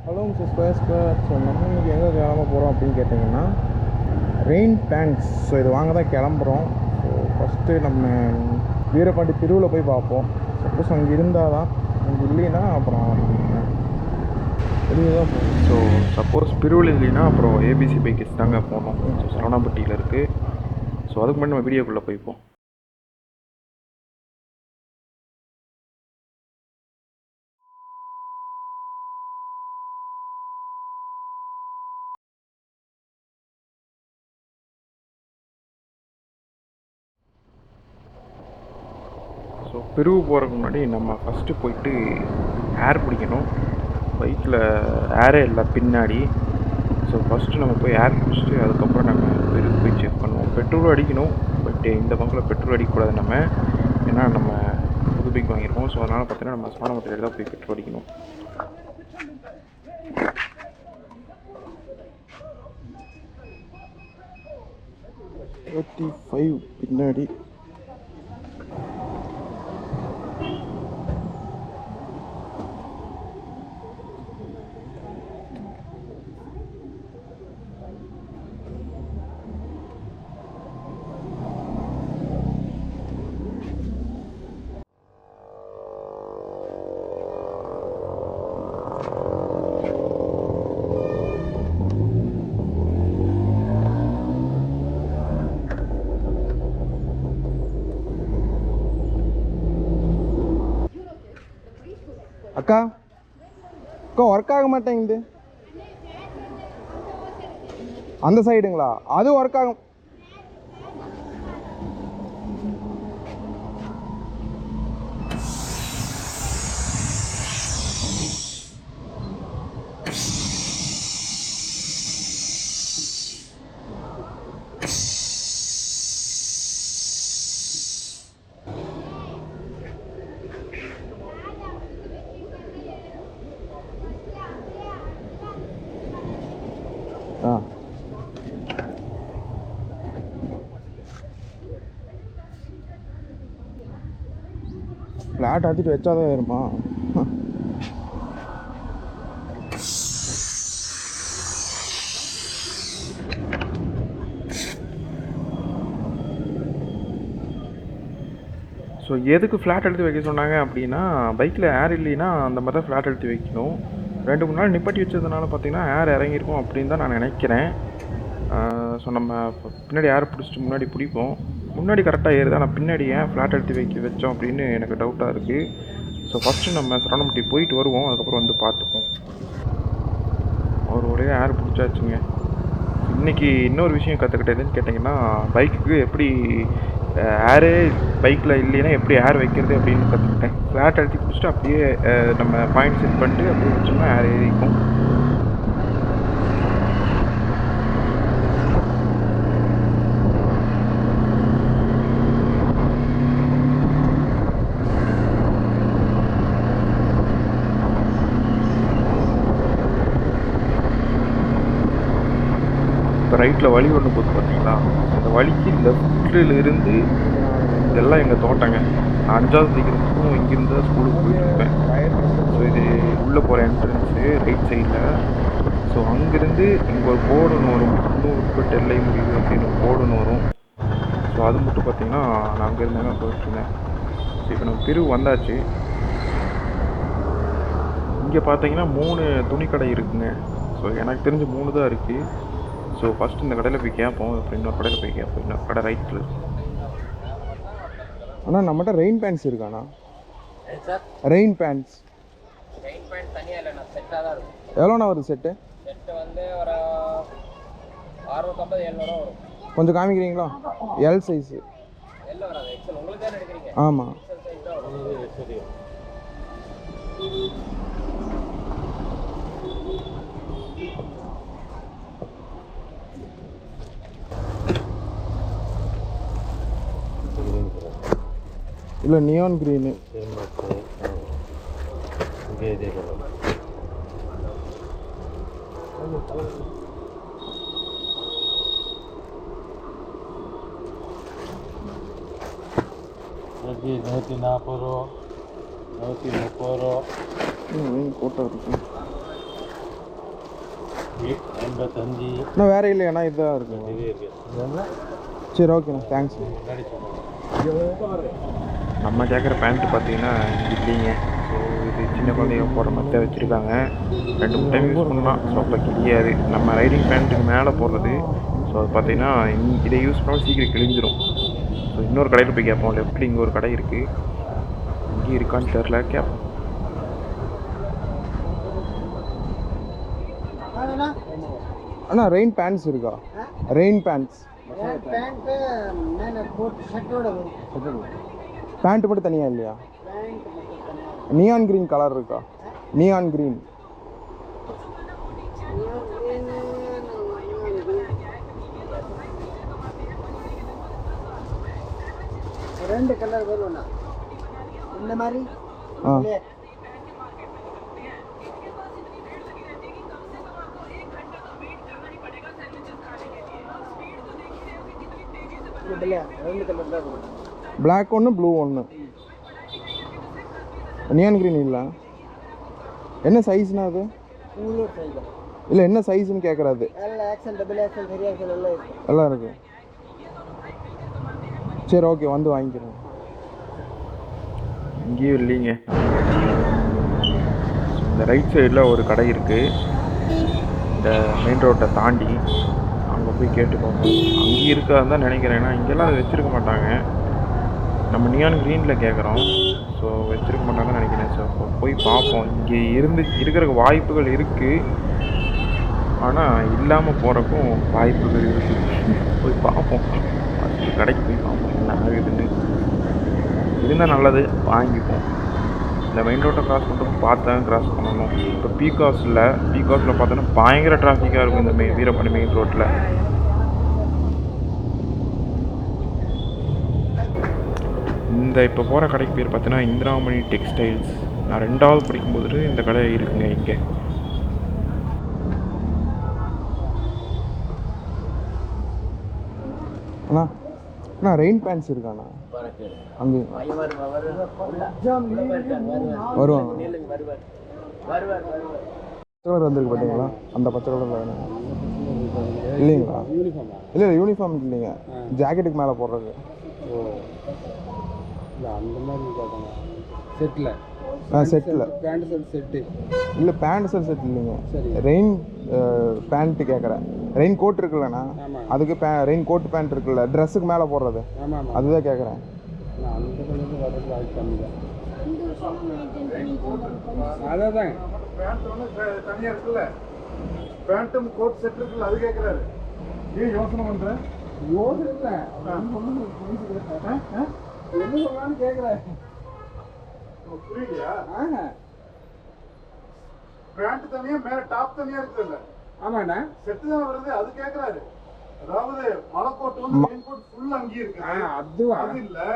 Hello mister square. So நம்ம இன்றைக்கி எங்கே கிளம்ப போகிறோம் அப்படின்னு கேட்டிங்கன்னா ரெயின் பேண்ட்ஸ். ஸோ இது வாங்க தான் கிளம்புறோம். ஸோ ஃபஸ்ட்டு நம்ம வீரபாண்டி திருவில் போய் பார்ப்போம். சப்போஸ் அங்கே இருந்தால் தான், அங்கே இல்லைன்னா அப்புறம் வெளியே தான் போகணும். ஸோ சப்போஸ் பிரிவில் இல்லைன்னா அப்புறம் ஏபிசி பைக்கஸ் தாங்க போகணும். ஸோ சரவணாப்பட்டியில் இருக்குது. ஸோ அதுக்கு முன்னாடி நம்ம வீடியோக்குள்ளே போய்ப்போம். ஸோ பிரிவு போகிறதுக்கு முன்னாடி நம்ம ஃபஸ்ட்டு போயிட்டு ஏர் பிடிக்கணும். பைக்கில் ஏரே இல்லை பின்னாடி. ஸோ ஃபஸ்ட்டு நம்ம போய் ஏர் பிடிச்சிட்டு அதுக்கப்புறம் நம்ம பிரிவு போய் செக் பண்ணுவோம். பெட்ரோல் அடிக்கணும். பட் இந்த பங்கில் பெட்ரோல் அடிக்கக்கூடாது நம்ம, ஏன்னா நம்ம புது பைக் வாங்கியிருக்கோம். ஸோ அதனால் பார்த்தீங்கன்னா நம்ம சரவணாப்பட்டியில் தான் போய் பெட்ரோல் அடிக்கணும். பின்னாடி அக்கா ஒர்க் ஆக மாட்டேங்குது. அந்த சைடுங்களா? அது ஒர்க் ஆகும். ஃப்ளாட் ஆற்றிட்டு வச்சாதான் வருமா? ஸோ எதுக்கு ஃப்ளாட் எடுத்து வைக்க சொன்னாங்க அப்படின்னா, பைக்கில் ஏர் இல்லைன்னா அந்த மாதிரி தான் ஃப்ளாட் எடுத்து வைக்கணும். 2-3 நாள் நிப்பாட்டி வச்சதுனால பார்த்தீங்கன்னா ஏர் இறங்கியிருக்கும் அப்படின்னு தான் நான் நினைக்கிறேன். ஸோ நம்ம பின்னாடி ஏர் பிடிச்சிட்டு முன்னாடி பிடிப்போம். முன்னாடி கரெக்டாக ஏறுது, ஆனால் பின்னாடி ஏன் ஃப்ளாட் எடுத்து வச்சோம் அப்படின்னு எனக்கு டவுட்டாக இருக்குது. ஸோ ஃபஸ்ட்டு நம்ம சரவணம்பட்டி போயிட்டு வருவோம், அதுக்கப்புறம் வந்து பார்த்துப்போம். ஒரே ஏர் பிடிச்சாச்சுங்க. இன்றைக்கி இன்னொரு விஷயம் கற்றுக்கிட்டதுன்னு கேட்டிங்கன்னா, பைக்குக்கு எப்படி ஏரே பைக்கில் இல்லைன்னா எப்படி ஏர் வைக்கிறது அப்படின்னு கற்றுக்கிட்டேன். ஃப்ளாட் அழுத்தி பிடிச்சிட்டு அப்படியே நம்ம பாயிண்ட் செட் பண்ணிட்டு அப்படியே வச்சோம்னா ஏர் ஏறிக்கும். இப்போ ரைட்டில் வழி ஒன்று போகுது பார்த்தீங்களா? அந்த வழிக்கு லெஃப்டில் இருந்து இதெல்லாம் எங்கள் தோட்டங்க. நான் 5வது படிக்கிறதுக்கும் இங்கேருந்து தான் ஸ்கூலுக்கு போயிட்டுருப்பேன். ஸோ இது உள்ளே போகிற என்ட்ரன்ஸு ரைட் சைடில். ஸோ அங்கேருந்து இங்கே ஒரு போர்டுன்னு வரும், உட்பட்டு எல்லை முடிவு அப்படின்னு ஒரு போர்டுன்னு வரும். ஸோ அது மட்டும் பார்த்திங்கன்னா நான் அங்கேருந்து தான் போயிட்டுருந்தேன். ஸோ இப்போ நம்ம பிரிவு வந்தாச்சு. இங்கே பார்த்தீங்கன்னா 3 துணிக்கடை இருக்குங்க. ஸோ எனக்கு தெரிஞ்சு 3 தான் இருக்குது. ஸோ ஃபஸ்ட்டு இந்த கடையில் போய் கேட்போம், அப்புறம் இன்னொரு கடையில் போய் கேட்போம். இன்னொரு கடை ரைட்டில் இருக்குது. அண்ணா நம்மகிட்ட ரெயின் பேண்ட்ஸ் இருக்காண்ணா? ரெயின் பேண்ட்ஸ் தனியாக இல்லைண்ணா, செட்டாக தான் இருக்கும். எவ்வளோண்ணா வருது செட்டு? செட்டு வந்து ஒரு 650-700 வரும். கொஞ்சம் காமிக்கிறீங்களா? L size. எல்லாம் வராது, எக்ஸல். உங்களுக்கு தான் எடுக்கிறீங்க? ஆமாம். எக்ஸல் சைஸ் தான் வரும். சரி. இல்லை நியான் க்ரீனு. இதே கலர். Lagi 140, 130. கோட்டை இருக்கு. ஐம்பத்தஞ்சு இன்னும் வேறு இல்லையாண்ணா இதுதான் இருக்குங்க. இது இருக்குது. சரி ஓகேண்ணா, தேங்க்ஸ். முன்னாடி சொன்னாங்க. நம்ம கேட்குற பேண்ட்டு பார்த்தீங்கன்னா இல்லைங்க. ஸோ இது சின்ன குழந்தைங்க போடுற மாதிரி தான் வச்சுருக்காங்க. 2 டைம் யூஸ் பண்ணலாம். ஸோ அப்போ கிழியாது. நம்ம ரைடிங் பேண்ட்டுக்கு மேலே போடுறது. ஸோ அது பார்த்தீங்கன்னா இதை யூஸ் பண்ணாலும் சீக்கிரம் கிழிஞ்சிரும். ஸோ இன்னொரு கடையில் போய் கேட்போம். லெஃப்ட்டில் இங்கே ஒரு கடை இருக்குது. இங்கே இருக்கான்னு தெரில, கேட்போம். அண்ணா ரெயின் பேண்ட்ஸ் இருக்கா? ரெயின் பேண்ட்ஸ் பேண்ட்டு மட்டும் தனியாக இல்லையா? நியான் க்ரீன் கலர் இருக்கா? நியான் க்ரீன் ரெண்டு கலர் வரும்ண்ணா இந்த மாதிரி. ஆ ரெண்டு கலர் தான் வரும். பிளாக் ஒன்று ப்ளூ ஒன்று. நியான் க்ரீன் இல்லை. என்ன சைஸ்னா அது? உங்களுக்கு சைஸ் இல்லை என்ன சைஸ்ன்னு கேட்குறாது. எல்லாம் எக்ஸல், டபுள் எக்ஸல், 3 எக்ஸல் எல்லாம் இருக்கு. எல்லாம் இருக்கு. சரி ஓகே, வந்து வாங்கிக்கிறேன். இங்கேயும் இல்லைங்க. இந்த ரைட் சைடில் ஒரு கடை இருக்குது. இந்த மெயின் ரோட்டை தாண்டி அங்கே போய் கேட்டுக்கோங்க. அங்கேயும் இருக்காதுன்னு தான் நினைக்கிறேன். ஏன்னா இங்கெல்லாம் அதை வச்சுருக்க மாட்டாங்க. நம்ம நியான் க்ரீனில் கேட்குறோம். ஸோ வச்சுருக்க மாட்டாங்கன்னு நினைக்கிறேன். ஸோ போய் பார்ப்போம். இங்கே இருக்கிற வாய்ப்புகள் இருக்குது, ஆனால் இல்லாமல் போகிறக்கும் வாய்ப்புகள் இருக்குது. போய் பார்ப்போம். ஃபஸ்ட்டு கடைக்கு போய் பார்ப்போம் என்ன ஆகுதுன்னு. இருந்தால் நல்லது, வாங்கிப்போம். இந்த மெயின் ரோட்டை கிராஸ் பண்ணுறப்போ பார்த்தேன் கிராஸ் பண்ணணும். இப்போ பீகாஸில் பார்த்தோன்னா பயங்கர டிராஃபிக்காக இருக்கும் இந்த வீரபாண்டி மெயின் ரோட்டில். இந்த இப்போ போகிற கடைக்கு பேர் பார்த்தீங்கன்னா இந்திராமணி டெக்ஸ்டைல்ஸ். நான் 2வது படிக்கும்போது இந்த கடை இருக்குங்க இங்கே. அண்ணா அண்ணா ரெயின் பேண்ட்ஸ் இருக்காண்ணா? அங்கே வருவாங்க. பச்சை கலர் வந்துருக்கு பார்த்தீங்களா? அந்த பச்சை கலர் வேணும் இல்லைங்களா? இல்லை இல்லை யூனிஃபார்ம் இல்லைங்க, ஜாக்கெட்டுக்கு மேலே போடுறது. அந்த மாதிரி கேட்பாங்க செட்டில். செட்டில் பேண்ட் ஷர்ட் செட்டு இல்லை, பேண்ட் செட் இல்லைங்க. சரி. ரெயின் பேண்ட்டு கேட்குறேன். ரெயின் கோட் இருக்குல்லண்ணா, ஆமாம். அதுக்கு ரெயின் கோட் பேண்ட் இருக்குல்ல, ட்ரெஸ்ஸுக்கு மேலே போடுறது. ஆமாம் ஆமாம், அதுதான் கேட்குறேன். அந்த கலருக்கு வர்றது வாய்ப்பு கம்மி தான். அதான் பேண்ட் ஒன்று தனியாக இருக்குல்ல, பேண்ட்டும் கோட் செட் இருக்குல்ல, அது கேட்குறாரு. ஏன் யோசனை பண்ணுறேன்? யோசனை இல்லை, என்ன சொல்லலான்னு கேட்குறேன். புரியலையா? ஆஹா, பேண்ட் தனியாக மேலே டாப் தனியாக இருக்குல்ல, ஆமாண்ணா செட்டு தான் வருது, அது கேட்குறாரு. அதாவது மலை கோட் வந்து மெயின் கோட் ஃபுல் அங்கேயே இருக்கு. அது இல்லை,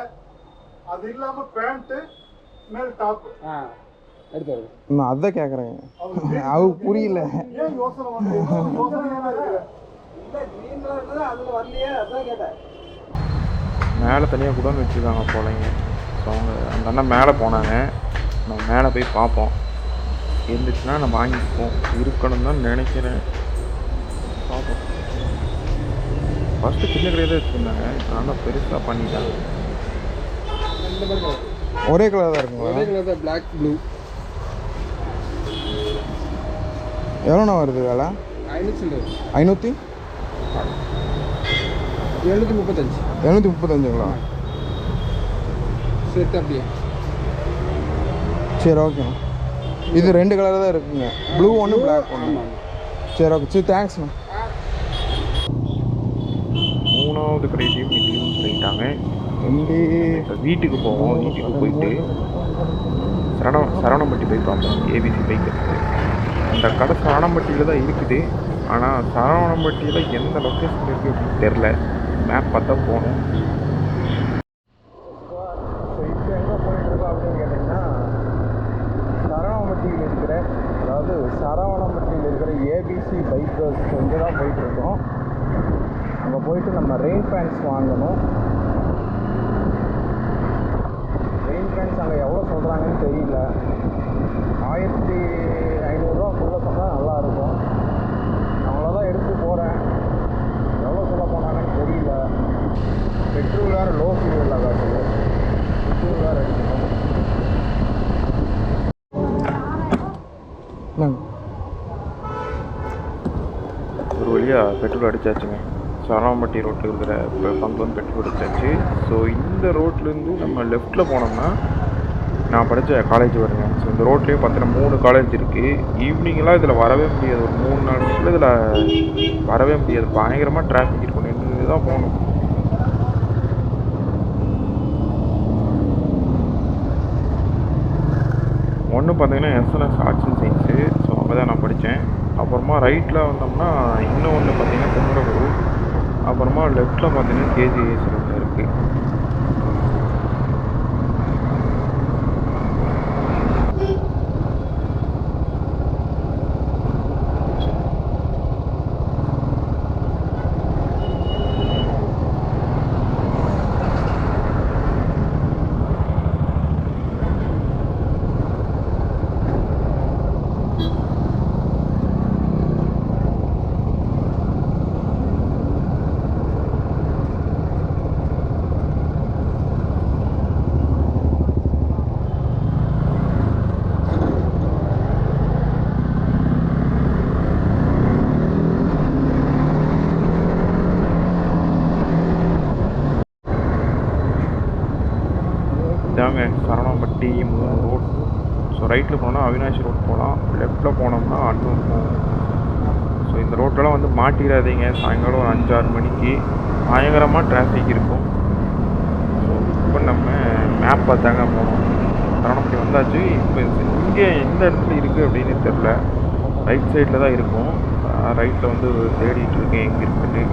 அது இல்லாமல் பேண்ட்டு மேல் டாப். எடுத்து வருது. நான் அதான் கேட்குறேன், அவ புரியல. ஏன் யோசனை பண்ணுறேன்? இல்லை க்ரீன் கலர் தான் அதில் வரலையே, அதான் கேட்டேன். மேலே தனியாக குடோன் வச்சுருக்காங்க போலங்க. ஸோ அவங்க அந்த அண்ணன் மேலே போனாங்க. நம்ம மேலே போய் பார்ப்போம். இருந்துச்சுன்னா நம்ம வாங்கிப்போம். இருக்கணும் தான் நினைக்கிறேன். பார்ப்போம். ஃபஸ்ட்டு சின்ன கடையில் தான் வச்சுருந்தாங்க, ஆனால் பெருசாக பண்ணிட்டாங்க. இந்த மாதிரி கலர், ஒரே கலர் தான் இருக்குங்களா? ஒரே கலர் தான், பிளாக் ப்ளூ. எவ்வளோண்ணா வருது வேலை? 500 735 735ங்களா? செட் அப்படியே. சரி ஓகேண்ணா. இது 2 கலர் தான் இருக்குங்க, ப்ளூ ஒன்று பிளாக் ஒன்று. சரி ஓகே, சரி தேங்க்ஸ்ண்ணா. 3வது கடையிலையும் இதையும் சொல்லிட்டாங்க. வண்டி இப்போ வீட்டுக்கு போவோம். வீட்டுக்கு போயிட்டு சரவணம்பட்டி போய் பார்ப்போம். ஏபிசி பைக் இருக்குது. அந்த கடை சரவணம்பட்டியில் தான் இருக்குது, ஆனால் சரவணம்பட்டியில் எந்த லொக்கேஷன் இருக்குது அப்படின்னு தெரில. மேப் பார்த்தா போகணும். ஸோ இப்போ எங்கே போயிட்டுருக்கோம் அப்படின்னு கேட்டிங்கன்னா, சரவணம்பட்டியில் இருக்கிற, அதாவது சரவணம்பட்டியில் இருக்கிற ஏபிசி பைக்கர்ஸ் இங்கே தான் போயிட்டுருக்கோம். அங்கே போயிட்டு நம்ம ரெயின் பேண்ட்ஸ் வாங்கணும். ரெயின் பேண்ட்ஸ் அங்கே எவ்வளோ சொல்கிறாங்கன்னு தெரியல. 1500 ரூபாக்குள்ளே சொன்னால் நல்லாயிருக்கும். ஒரு வழியாக பெட்ரோல் அடித்தாச்சுங்க. சரவணம்பட்டி ரோட்டில் இருக்கிற பங்கு வந்து பெட்ரோல் அடித்தாச்சு. ஸோ இந்த ரோட்லேருந்து நம்ம லெஃப்ட்டில் போனோம்னா நான் படித்த காலேஜ் வருங்க. ஸோ இந்த ரோட்லேயே பார்த்தீங்கன்னா 3 காலேஜ் இருக்குது. ஈவினிங்கெலாம் இதில் வரவே முடியாது. ஒரு 3-4 மணிக்குள்ள இதில் வரவே முடியாது. பயங்கரமாக டிராஃபிக் இருக்கும். நின்று தான் போகணும். ஒன்று பார்த்தீங்கன்னா SNS arts and science. So அங்கே தான் நான் படித்தேன். அப்புறமா ரைட்டில் வந்தோம்னா இன்னொன்று பார்த்தீங்கன்னா குமரகுரு. அப்புறமா லெஃப்ட்டில் பார்த்தீங்கன்னா கேஜிஎஸ் ஒன்று இருக்குது. இதாங்க சரவணம்பட்டி 3 ரோட். ஸோ ரைட்டில் போனோம்னா அவினாஷி ரோட் போகலாம். லெஃப்ட்டில் போனோம்னா அன்னூர் போகும். ஸோ இந்த ரோட்டெல்லாம் வந்து மாட்டிடாதீங்க. சாயங்காலம் ஒரு 5-6 மணிக்கு பயங்கரமாக டிராஃபிக் இருக்கும். ஸோ இப்போ நம்ம மேப் பார்த்தாங்க போனோம். சரவணம்பட்டி வந்தாச்சு. இப்போ இங்கே எந்த இடத்துல இருக்குது அப்படின்னு தெரில. ரைட் சைடில் தான் இருக்கும். ரைட்டில் வந்து தேடிட்டு இருக்கேன் எங்கே இருக்குன்னு.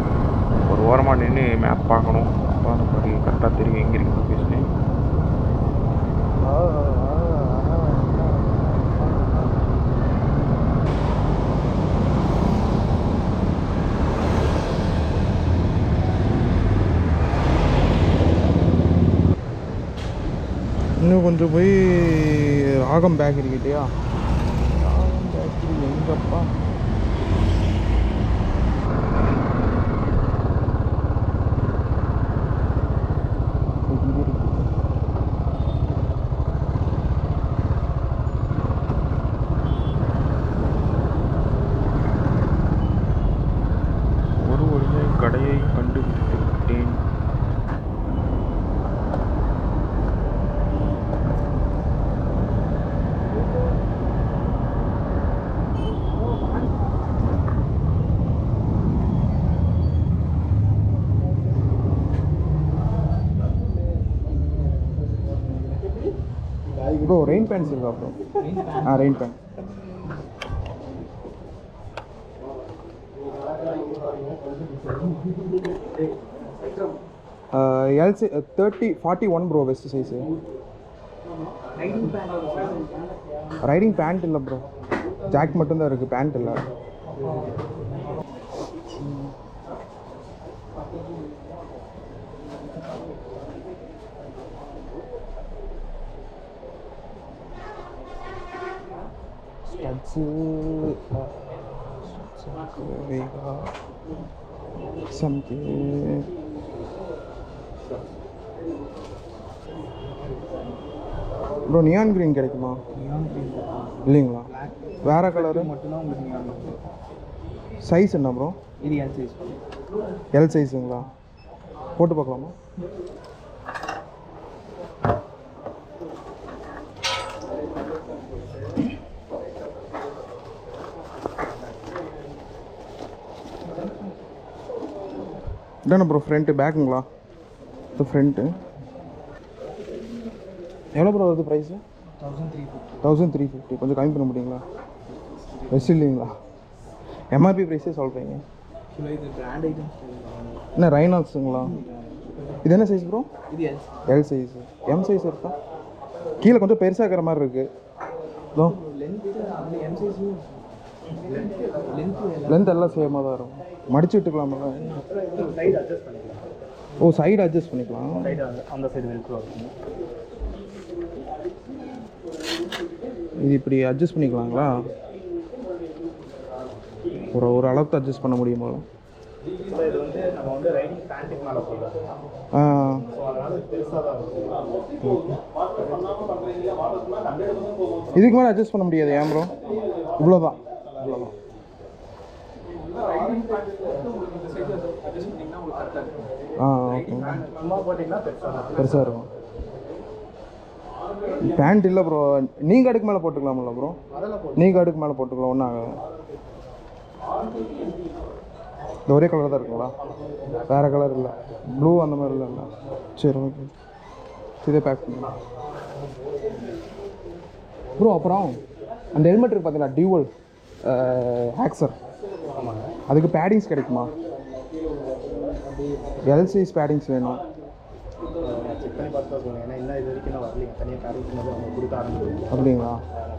ஒரு ஓரமாக நின்று மேப் பார்க்கணும். அப்போ நமக்கு கரெக்டாக தெரியும் எங்கே இருக்குன்னு பேசினேன். இன்னும் கொஞ்சம் போய் ராகம் பேக்கரி கிட்டேயா? ராகம் பேக்கரி எங்கப்பா? ஒரு வழியாக கடையை கண்டுபிடித்து விட்டேன். ப்ரோ ரெயின் பேண்ட்ஸ் இருக்கா bro? Rain pant. LC 41 bro waist size. Riding pant இல்லை ப்ரோ, ஜாக் மட்டும்தான் இருக்குது, பேண்ட் இல்லை. ப்ரோ நியான் கிரீன் கிடைக்குமா? இல்லைங்களா? வேறு கலரு மட்டும்தான் உங்களுக்கு ஞாபகம். சைஸ் என்ன ப்ரோ? இது எல் சைஸ். எல் சைஸுங்களா? போட்டு பார்க்கலாமா? இதானே ப்ரோ ஃப்ரண்ட்டு பேக்குங்களா? இது ஃப்ரண்ட்டு எவ்வளோ ப்ரோ வருது ப்ரைஸு? 1350. கொஞ்சம் கம்மி பண்ண முடியுங்களா? பெஸ்ட் இல்லைங்களா? எம்ஆர்பி ப்ரைஸே சொல்கிறீங்க. இது பிராண்ட் ஐட்டம்ஸ். என்ன ரைனாக்ஸுங்களா? இது என்ன சைஸ் ப்ரோ? இது எல் சைஸு. எம் சைஸ் இருக்கா? கீழே கொஞ்சம் பெருசாக இருக்கிற மாதிரி இருக்குது. ப்ரோ லென்த் எல்லாம் சேமாக தான் இருக்கும். மடிச்சு விட்டுக்கலாமா? ஓ சைடு அட்ஜஸ்ட் பண்ணிக்கலாம். அந்த சைடு வெல்க்ரோ இருக்கும். இது இப்படி அட்ஜஸ்ட் பண்ணிக்கலாங்களா? ஒரு அளவுக்கு அட்ஜஸ்ட் பண்ண முடியுமா? இது வந்து நம்ம வந்து ரைடிங் பேண்ட்டுக்கு மேலே போடுறோம். இதுக்கு மேலே அட்ஜஸ்ட் பண்ண முடியாது. ஏன் ப்ரோ? இவ்வளோதான். ரைடிங் பேண்ட் வந்து உங்களுக்கு இந்த சைடு அட்ஜஸ்ட் பண்ணிங்கன்னா உங்களுக்கு கரெக்டாக இருக்கும். ஓகே. சும்மா போட்டிங்கன்னா பெருசாக இருக்கும். பேண்ட் இல்லை ப்ரோ, நீங்கள் அடுக்கு மேலே போட்டுக்கலாம்ல ப்ரோ? நீங்கள் அடுக்கு மேலே போட்டுக்கலாம், ஒன்றும் ஆகாது. இந்த ஒரே கலர் தான் இருக்குங்களா? வேறு கலர் இல்லை, ப்ளூ அந்த மாதிரி இல்லைல்ல? சரி ஓகே, இதே பேக் பண்ணி ப்ரோ. அப்புறம் அந்த ஹெல்மெட் இருக்குது பார்த்தீங்களா, டியூவல் ஆக்சர், அதுக்கு பேடிங்ஸ் கிடைக்குமா? எல் சைஸ் பேடிங்ஸ் வேணும். செக் பண்ணி பார்த்து தான் சொல்லுங்கள். ஏன்னா இன்னும் இது வரைக்கும் நான் வரலைங்க. தனியாக பேரிங்ஸ் வந்து அவங்க கொடுக்க ஆரம்பிச்சு. அப்படிங்களா?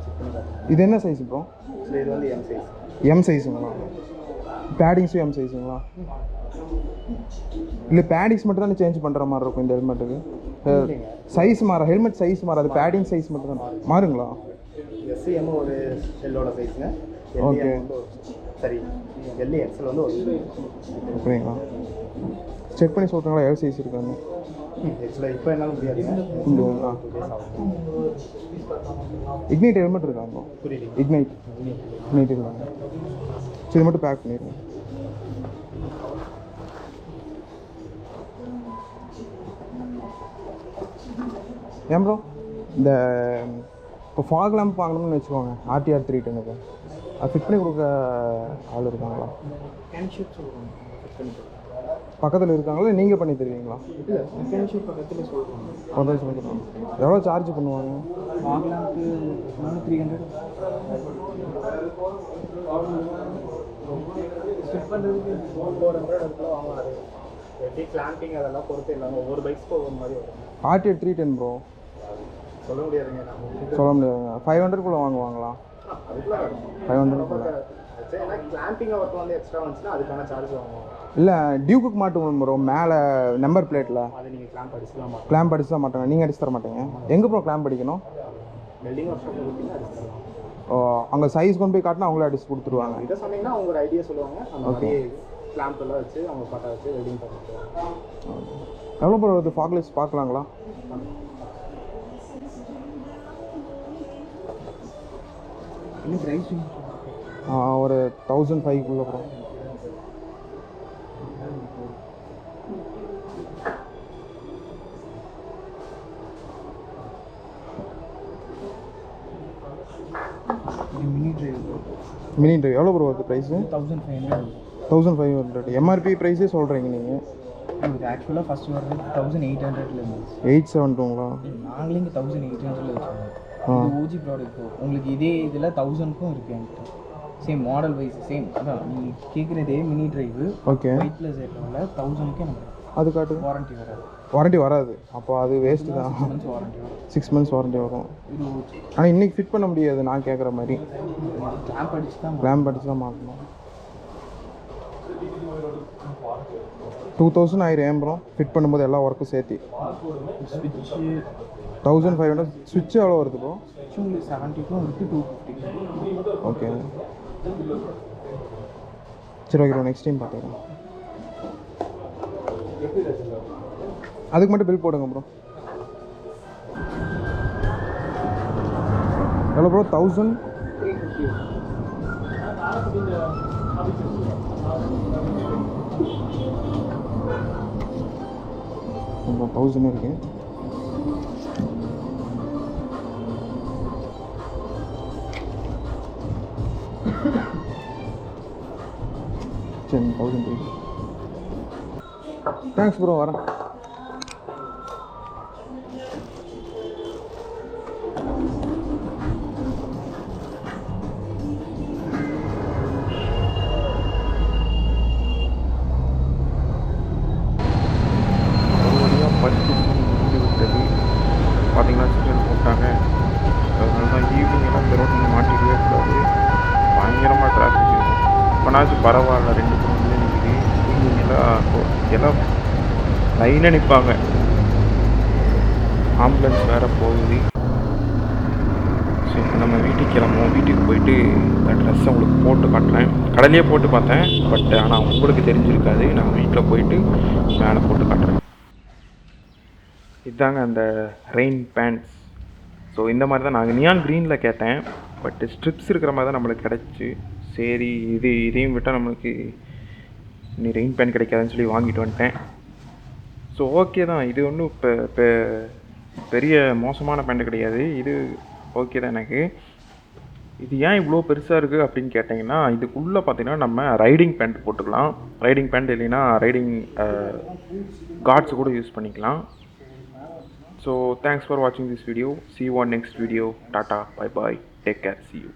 செக் பண்ணி பார்த்து. இது என்ன சைஸ் ப்ரோ? ஸோ இது வந்து எம் சைஸ். எம் சைஸுங்களா? பேடிங்ஸும் எம் சைஸுங்களா? இல்லை பேடிங்ஸ் மட்டும் தானே சேஞ்ச் பண்ணுற மாதிரி இருக்கும் இந்த ஹெல்மெட்டுக்கு? சைஸ் மாற, ஹெல்மெட் சைஸ் மாறாது, பேடிங் சைஸ் மட்டும் தான் மாறுங்களா? எஸ்எம் ஒரு செல்லோட சைஸுங்க. ஓகே சரி, எல்இ எக்ஸல் வந்து ஒரு அப்படிங்களா? செக் பண்ணி சொல்கிறீங்களா எல் சைஸ் இருக்காங்க? ஆக்சுவலாக இப்போ என்னால் முடியாதுங்க. இல்லைங்களா? இக்னைட் ஹெல்மெட் இருக்காங்க? புரியல. இக்னைட் இருக்காங்க. சரி, இது மட்டும் பேக் பண்ணிடுங்க. ஏன் ப்ரோ இந்த இப்போ ஃபாக் லேம்ப் வாங்கணும்னு வச்சுக்கோங்க, ஆர்டிஆர் 310க்கு அது ஃபிட் பண்ணி கொடுக்க ஆள் இருக்காங்களா? மெக்கானிக் சொல்லுவாங்க, ஃபிட் பண்ணி கொடுங்க. பக்கத்தில் இருக்காங்களா, நீங்கள் பண்ணி தருவீங்களா? இல்லை, மெக்கானிக் பக்கத்தில் சொல்லுவாங்க. பக்கத்தில் சொல்லுவாங்க. எவ்வளோ சார்ஜ் பண்ணுவாங்க? வாங்கலாம்க்கு 300 ஃபிட் பண்ணுறதுக்கு 400 இடத்துல வாங்குவாரு. எப்படி கிளாம்பிங் அதெல்லாம் பொறுத்து இல்லாமல் ஒவ்வொரு பைக்ஸ்க்கு ஒவ்வொரு மாதிரி வரும். ஆர்டிஆர் 310 ப்ரோ சொல்ல முடியாதுங்க. நம்ம சொல்ல முடியாதுங்க. 500 வாங்குவாங்களா? அதுக்குள்ள வரும். 500 ஏன்னா கிளாம்பிங் ஒர்க் வந்து எக்ஸ்ட்ரா வந்துச்சுன்னா அதுக்கான சார்ஜ் வாங்குவாங்க. இல்லை, டியூக்கு மாட்டுவோம் ப்ரோ மேலே நம்பர் பிளேட்டில். அது நீங்கள் கிளாம்ப் அடிச்சுலாம் கிளாம்ப் அடிச்சு தான் மாட்டாங்க, நீங்கள் அடிச்சு தர மாட்டீங்க. எங்கே ப்ரோ கிளாம்ப் அடிக்கணும்? வெல்டிங் ஒர்க் ஷாப்பில் கொடுத்தீங்கன்னா அடிச்சு தரலாம். அங்கே சைஸ் கொண்டு போய் காட்டினா அவங்களே அடிச்சு கொடுத்துருவாங்க. இதை சொன்னீங்கன்னா அவங்க ஒரு ஐடியா சொல்லுவாங்க. அந்த மாதிரி கிளாம்ப் எல்லாம் வச்சு அவங்க பட்டா வச்சு வெல்டிங் பண்ணிட்டு. எவ்வளோ ப்ரோ இது ஃபாக்லெஸ் பார்க்கலாங்களா? இன்னும் ப்ரைஸ் ஒரு 1005 ப்ரோ. மினி டிரைவ் எவ்வளோ ப்ரோ வருது ப்ரைஸு? 1500. 1500. எம்ஆர்பி ப்ரைஸே சொல்கிறீங்க நீங்கள்? இது ஆக்சுவலாக ஃபஸ்ட் வர்றது 1800ல இருந்துச்சு. 872ங்களா? நாங்களே இங்கே 1800ல வச்சுருக்கோம். இது ஓஜி ப்ராடக்ட். உங்களுக்கு இதே இதில் 1000க்கும் இருக்குது என்கிட்ட. Same model wise same. அதான் நீங்கள் கேட்குறதே மினி டிரைவு. ஓகே. வெயிட்லெஸ் ஏரியாவில் 1000க்கு எனக்கு அது காட்டு. வாரண்ட்டி வராது. வாரண்ட்டி வராது, அப்போ அது வேஸ்ட்டு தான். 6 months வாரண்ட்டி வரும். 6 months வாரண்ட்டி வரும். இது ஓஜி. ஆனால் இன்றைக்கி ஃபிட் பண்ண முடியாது நான் கேட்குற மாதிரி. கிளாம்ப் அடிச்சு தான் கிளாம்ப் அடிச்சு தான் மாட்டணும். 2000 ஆயிரம் ப்ரோ ஃபிட் பண்ணும்போது எல்லா ஒர்க்கும் சேர்த்து. ஸ்விட்ச்சு 1500. ஸ்விட்ச் எவ்வளோ வருது ப்ரோ? ஸ்விட்ச் உங்களுக்கு 70க்கும் இருக்குது, 250. ஓகே சரி ஓகே ப்ரோ, நெக்ஸ்ட் டைம் பார்த்துக்கலாம். அதுக்கு மட்டும் பில் போடுங்க ப்ரோ. எவ்வளோ ப்ரோ? 1350. அப்புறம் 1000 இருக்கு. சரி 1000. தேங்க்ஸ் ப்ரோ, வரேன். பார்த்தீங்கன்னா சிக்னல் போட்டாங்க. அதனால தான் ஈவினிங் எல்லாம் இந்த ரோட்டில் மாட்டிக்கவே கூடாது, பயங்கரமாக டிராஃபிக். இப்போனாச்சும் பரவாயில்ல, 2 கிலோமீட்டர் நிற்கிது. ஈவினிங் எல்லாம் லைனாக நிற்பாங்க. ஆம்புலன்ஸ் வேறு போகுது. சரி நம்ம வீட்டுக்கு கிளம்புவோம். வீட்டுக்கு போயிட்டு இந்த ட்ரெஸ்ஸை உங்களுக்கு போட்டு காட்டுறேன். கடையிலேயே போட்டு பார்த்தேன், பட் ஆனால் உங்களுக்கு தெரிஞ்சிருக்காது. நான் வீட்டில் போயிட்டு மேலே போட்டு காட்டுறேன். இதுதாங்க அந்த ரெயின் பேண்ட்ஸ். ஸோ இந்த மாதிரி தான் நாங்கள் நியான் க்ரீனில் கேட்டேன், பட் ஸ்ட்ரிப்ஸ் இருக்கிற மாதிரி தான் நம்மளுக்கு கிடச்சி. சரி இதையும் விட்டால் நம்மளுக்கு இனி ரெயின் பேண்ட் கிடைக்காதுன்னு சொல்லி வாங்கிட்டு வந்துட்டேன். ஸோ ஓகே தான், இது ஒன்றும் இப்போ பெரிய மோசமான பேண்ட் கிடையாது, இது ஓகே தான் எனக்கு. இது ஏன் இவ்வளோ பெருசாக இருக்குது அப்படின்னு கேட்டிங்கன்னா, இதுக்குள்ளே பார்த்தீங்கன்னா நம்ம ரைடிங் பேண்ட் போட்டுக்கலாம். ரைடிங் பேண்ட் இல்லைன்னா ரைடிங் கார்ட்ஸ் கூட யூஸ் பண்ணிக்கலாம். ஸோ தேங்க்ஸ் ஃபார் வாட்சிங் this video. See you on next video. Tata, bye bye, take care, see you.